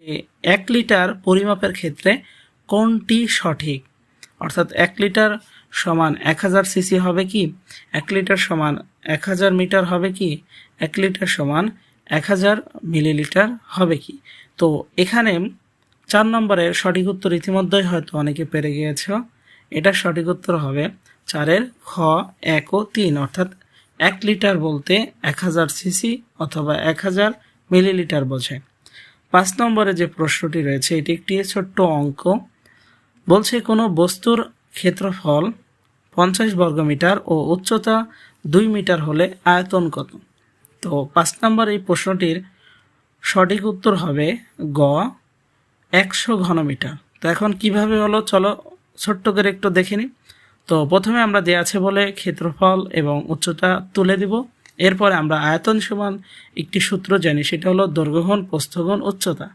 1 litre পরিমাপের ক্ষেত্রে কোনটি সঠিক? অর্থাৎ 1 লিটার সমান 1000 সিসি হবে কি, 1 লিটার সমান 1000 মিটার হবে কি, 1 লিটার সমান 1000 মিলিলিটার হবে কি? তো এখানে 4 নম্বরের সঠিক উত্তর ইতিমধ্যেই হয়তো অনেকে পেরে গিয়েছ। এটার সঠিক উত্তর হবে 4-এর খ, 1 ও 3, অর্থাৎ 1 লিটার বলতে 1000 সিসি অথবা 1000 মিলিলিটার বোঝায়। 5 নম্বরে যে প্রশ্নটি রয়েছে এটি একটি ছোট্ট অঙ্ক। বলছে কোনো বস্তুর ক্ষেত্রফল 50 বর্গমিটার ও উচ্চতা 2 মিটার হলে আয়তন কত? তো 5 নম্বর এই প্রশ্নটির সঠিক উত্তর হবে গ, 100 ঘনমিটার। তো এখন কিভাবে হলো চলো ছোট্ট করে একটু দেখে নিই। তো প্রথমে আমরা দেয়া আছে বলে ক্ষেত্রফল এবং উচ্চতা তুলে দিব, এরপরে আমরা আয়তন সমান একটি সূত্র জানি, সেটা হলো দৈর্ঘ্য গুণ প্রস্থ গুণ উচ্চতা।